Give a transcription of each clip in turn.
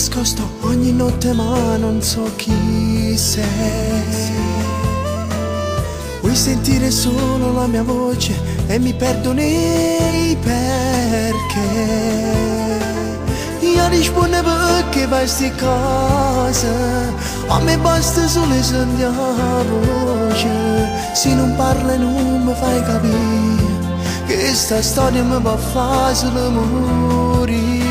nascosto ogni notte ma non so chi sei. Vuoi sentire solo la mia voce e mi perdo nei perché. Io rispondo perché fai sti cose, a me basta solo sentire la voce. Se non parli non mi fai capire che sta storia mi va fare solo morire.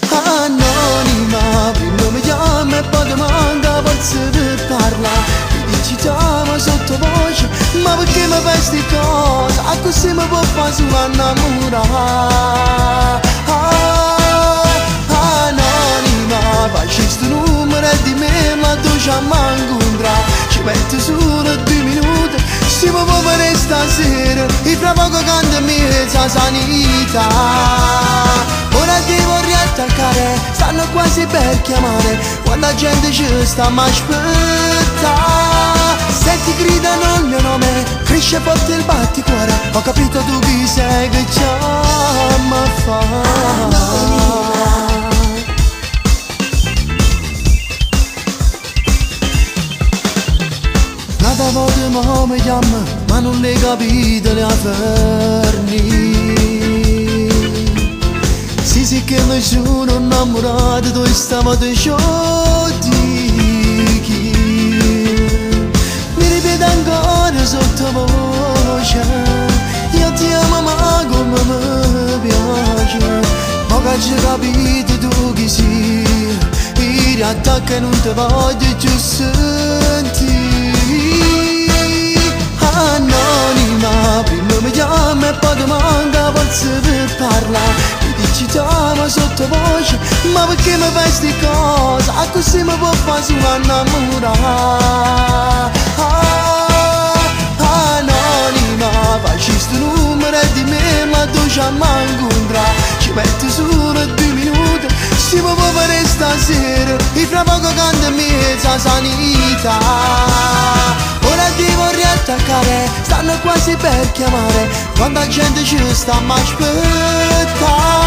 Anonima, prima mi chiama e poi ti manca forza per parlare. Mi dici chiama sottovoce, ma perché mi fai sti cose? A così mi può fare solo innamorare. Anonima, facci sto numero e di me ma tu ci incontrare. Ci metti solo 2 minuti, si può fare stasera e fra poco canta mezza sanità. Ora ti vorrei attaccare, stanno quasi per chiamare, quando la gente ci sta ma aspetta. Se ti gridano il mio nome, cresce forte il batticuore, ho capito tu chi sei che chiama fa. Nata volta mi chiama, ma non le capite le afferni. Sì che mi sono innamorato, tu stavolta sciolti. Mi ripete ancora sottovoce, io ti amo ma come mi piace. Ma che ci capite tu chi sei, in realtà che non ti voglio più sentire. Anonima, prima mi chiama e poi ti manca forza per parlare. Ci chiama sottovoce, ma perché mi fai sti cose? A così mi può fare solo innamorare. Anonima, facci sto numero e di me ma tu ci incontrare. Ci metti solo 2 minuti, si può fare stasera e fra poco canta mezza sanità. Ora ti vorrei attaccare, stanno quasi per chiamare, quando la gente ci sta ma aspetta.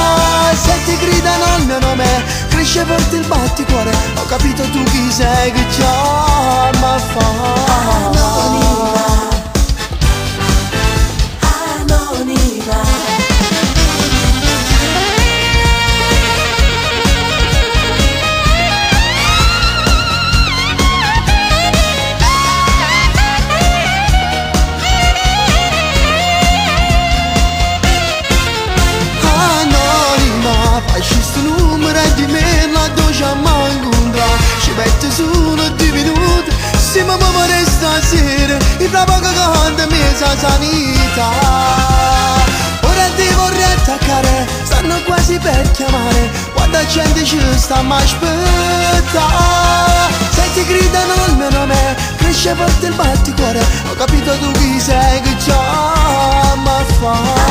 Se ti gridano il mio nome, cresce forte il batticuore, ho capito tu chi sei che chiama fa. Anonima. Facci sto numero e di me la tu ci incontrare. Ci metti solo 2 minuti, se mi può fare stasera e fra poco canta mezza sanità. Ora ti vorrei attaccare, stanno quasi per chiamare, quando la gente ci sta ma aspetta. Se ti gridano il mio nome, cresce forte il batticuore, ho capito tu chi sei che chiama fa.